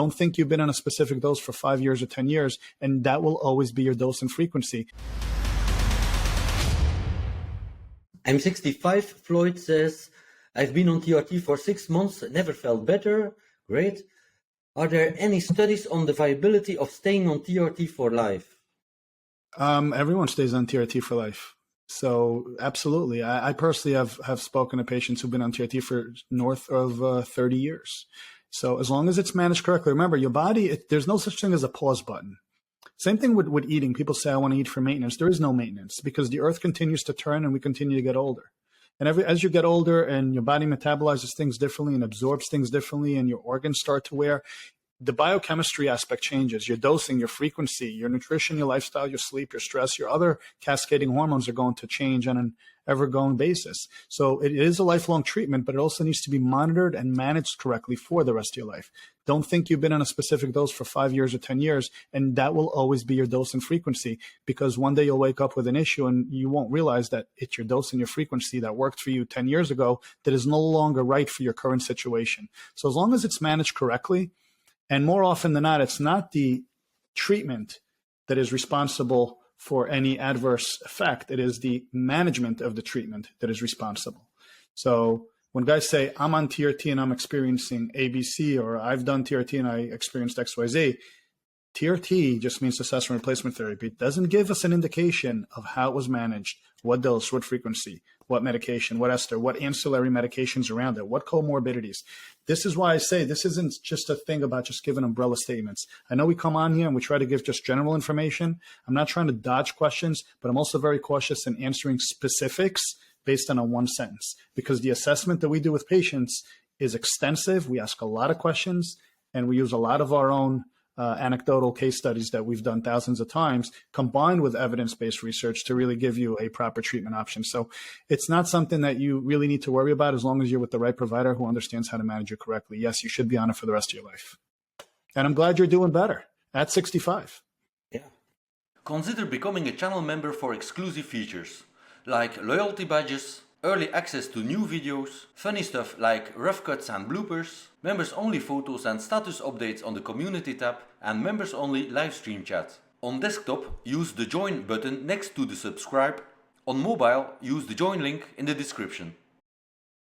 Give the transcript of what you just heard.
Don't think you've been on a specific dose for 5 years or 10 years, and that will always be your dose and frequency. I'm 65, Floyd says, I've been on TRT for 6 months, never felt better. Great. Are there any studies on the viability of staying on TRT for life? Everyone stays on TRT for life. So absolutely. I personally have spoken to patients who've been on TRT for north of 30 years. So as long as it's managed correctly, remember your body, there's no such thing as a pause button. Same thing with eating. People say, I want to eat for maintenance. There is no maintenance because the earth continues to turn and we continue to get older. And as you get older and your body metabolizes things differently and absorbs things differently and your organs start to wear, the biochemistry aspect changes. Your dosing, your frequency, your nutrition, your lifestyle, your sleep, your stress, your other cascading hormones are going to change on an ever-going basis. So it is a lifelong treatment, but it also needs to be monitored and managed correctly for the rest of your life. Don't think you've been on a specific dose for 5 years or 10 years, and that will always be your dose and frequency, because one day you'll wake up with an issue and you won't realize that it's your dose and your frequency that worked for you 10 years ago that is no longer right for your current situation. So as long as it's managed correctly, and more often than not, it's not the treatment that is responsible for any adverse effect. It is the management of the treatment that is responsible. So when guys say, I'm on TRT and I'm experiencing ABC, or I've done TRT and I experienced XYZ, TRT just means testosterone replacement therapy. It doesn't give us an indication of how it was managed, what dose, what frequency, what medication, what ester, what ancillary medications around it, what comorbidities. This is why I say this isn't just a thing about just giving umbrella statements. I know we come on here and we try to give just general information. I'm not trying to dodge questions, but I'm also very cautious in answering specifics based on a one sentence, because the assessment that we do with patients is extensive. We ask a lot of questions and we use a lot of our own anecdotal case studies that we've done thousands of times, combined with evidence-based research to really give you a proper treatment option. So it's not something that you really need to worry about as long as you're with the right provider who understands how to manage you correctly. Yes, you should be on it for the rest of your life. And I'm glad you're doing better at 65. Yeah. Consider becoming a channel member for exclusive features, like loyalty badges, early access to new videos, funny stuff like rough cuts and bloopers, members only photos and status updates on the community tab, and members only livestream chat. On desktop, use the join button next to the subscribe. On mobile, use the join link in the description.